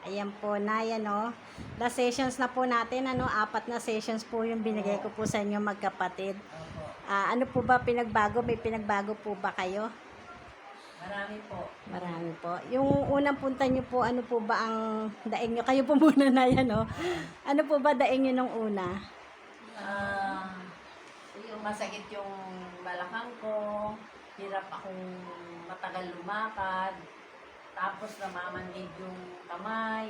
Ayan po, Nay, ano. Last sessions na po natin, ano, 4 na sessions po yung binigay ko po sa inyo magkapatid. Opo. Ano po ba pinagbago? May pinagbago po ba kayo? Marami po. Marami po. Yung unang punta nyo po, ano po ba ang daing nyo? Kayo po muna na yan, no? Ano po ba daing nyo nung una? Yung masakit yung balakang ko, hirap akong matagal lumakad, tapos namamanhid yung kamay.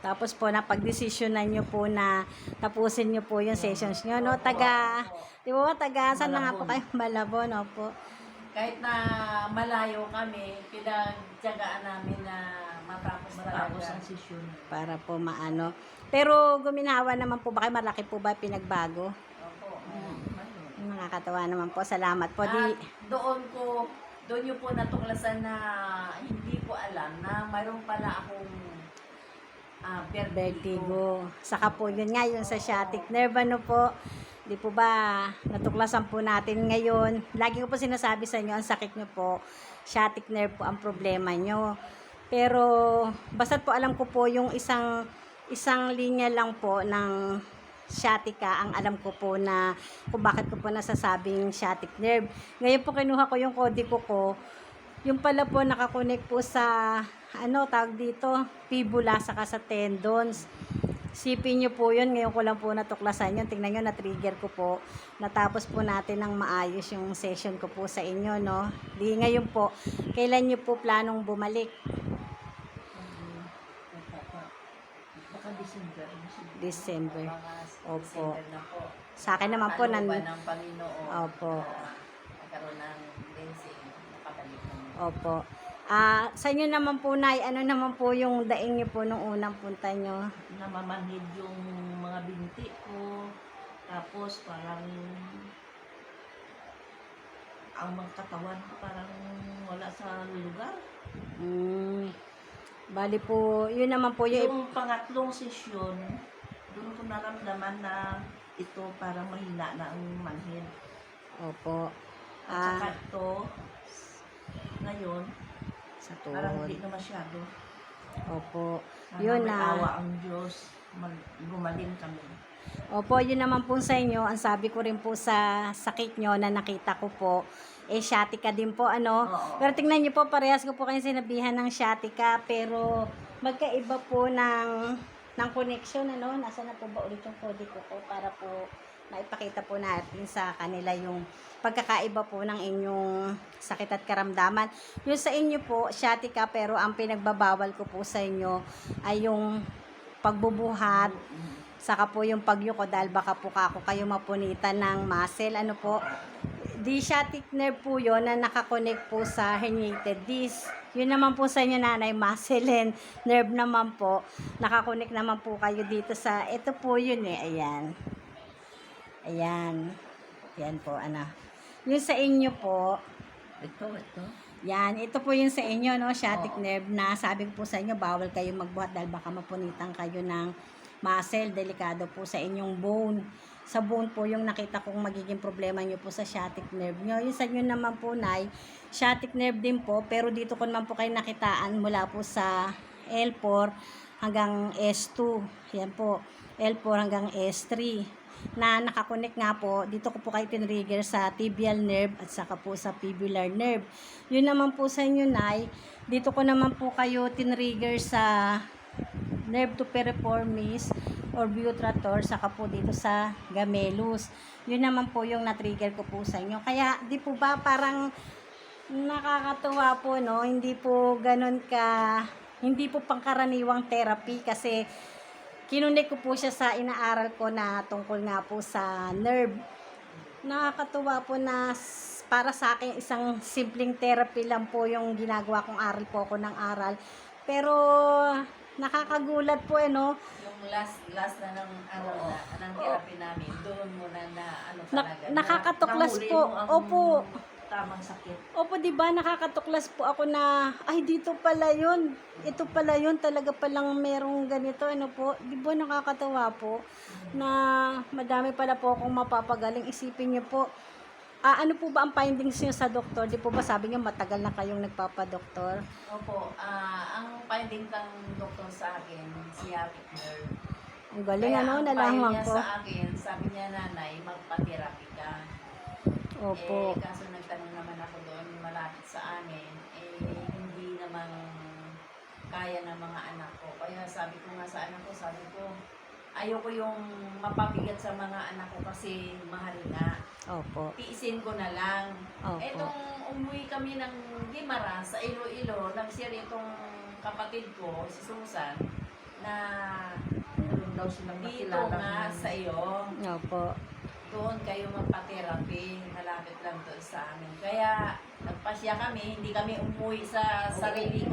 Tapos po, napag-desisyonan nyo po na tapusin nyo po yung sessions nyo, no? Taga, di ba, taga, saan na nga po kayo? Malabon, opo. Kahit na malayo kami, pinagtyagaan namin na matapos ang session. Para po maano. Pero guminawa naman po ba kayo? Malaki po ba pinagbago? Opo. Nakakatawa naman po. Salamat po. At doon yung po natuklasan na hindi ko alam na mayroon pala akong vertigo. Saka po yun nga, yun sa sciatic nerve, ano po. Di po ba natuklasan po natin ngayon. Lagi ko po sinasabi sa inyo, ang sakit nyo po, sciatic nerve po ang problema nyo. Pero basta't po alam ko po yung isang linya lang po ng sciatica, ang alam ko po na kung bakit ko po nasasabing sciatic nerve. Ngayon po kinuha ko yung kodiko ko. Yung pala po nakakonek po sa tawag dito, fibula saka sa tendons. Sipin nyo po yun. Ngayon ko lang po natuklasan yun. Tingnan nyo, na-trigger ko po. Natapos po natin ng maayos yung session ko po sa inyo, no? Di ngayon po, kailan nyo po planong bumalik? Baka December. December. Opo. December na po. Sa akin naman po, ng Panginoon. Opo. Magkaroon ng blessing. Nakabalik naman. Opo. Sa inyo naman po, Nay, ano naman po yung daing nyo po nung unang punta nyo? Namamanhid yung mga binti ko. Tapos parang ang mga katawan ko parang wala sa lugar. Bali po, yun naman po Yung pangatlong sesyon, doon ko naramdaman na ito parang mahina na ang manhid. Opo. At saka ito, ngayon, Sa parang tuhod. hindi na masyado. Opo. Sana Yun may na. awa ang Diyos, gumaling kami. Opo, yun naman po sa inyo. Ang sabi ko rin po sa sakit nyo na nakita ko po, sciatica din po, ano. Oo. Pero tingnan nyo po, parehas ko po kayo sinabihan ng sciatica, pero magkaiba po ng connection, ano. Nasaan na po ba ulit yung code ko para po maipakita po natin sa kanila yung pagkakaiba po ng inyong sakit at karamdaman. Yung sa inyo po, sciatica, pero ang pinagbabawal ko po sa inyo ay yung pagbubuhat, saka po yung pagyuko dahil baka po kayo mapunitan ng muscle, ano po. Di sciatic nerve po yun na nakakonect po sa herniated disc. Yun naman po sa inyo, nanay, muscle and nerve naman po. Nakakonect naman po kayo dito sa, ito po yun ayan. Ayan. Yan po, yung sa inyo po, Ito. yan, ito po yung sa inyo, no, sciatic nerve na sabi ko po sa inyo, bawal kayo magbuhat dahil baka mapunitan kayo ng muscle, delikado po sa inyong bone. Sa bone po yung nakita kong magiging problema nyo po sa sciatic nerve nyo. Yung sa inyo naman po, Nay, sciatic nerve din po, pero dito ko naman po kayo nakitaan mula po sa L4 hanggang S2. Yan po, L4 hanggang S3 na nakakonect nga po, dito ko po kayo tinrigger sa tibial nerve at saka po sa fibular nerve. Yun naman po sa inyo, Nay, dito ko naman po kayo tinrigger sa nerve to piriformis or butrator, saka po dito sa gemellus. Yun naman po yung na-trigger ko po sa inyo. Kaya, di po ba parang nakakatuwa po, no? Hindi po ganun hindi po pangkaraniwang therapy kasi kinunik ko po siya sa inaaral ko na tungkol nga po sa nerve. Nakakatuwa po na para sa akin isang simpleng therapy lang po yung ginagawa kong aral po ako ng aral. Pero nakakagulat po no. Yung last na ng therapy namin, doon muna na talaga. Nakakatuklas nahuli po. mo ang Opo. tamang sakit. Opo, di ba nakatuklas po ako na ay dito pala 'yun. Ito pala 'yun, talaga palang merong ganito ano po. Di ba nakakatawa po na madami pala po akong mapapagaling. Isipin niyo po, Ano po ba ang findings niyo sa doktor? Di po ba sabi niyo matagal na kayong nagpapadoktor? Opo, ang finding ng doktor sa akin, sciatic nerve. Ang galing Kaya ano, ang nalaman payo niya ko. sa akin, sabi niya, nanay, magpa-therapy ka. Opo. Kaso nagtanong naman ako doon, malapit sa amin, hindi naman kaya ng mga anak ko. Kaya sabi ko nga sa anak ko, ayoko yung mapabigat sa mga anak ko kasi mahal nga. Opo. Tiisin ko na lang. Opo. Etong umuwi kami ng Guimara sa Iloilo, nag-share itong kapatid ko, si Susan, na Meron daw silang dito nakilala. nga sa iyo, Opo. doon kayo magpa-therapy, malapit lang doon sa amin. Kaya nagpasya kami, hindi kami umuwi sa sarili ko.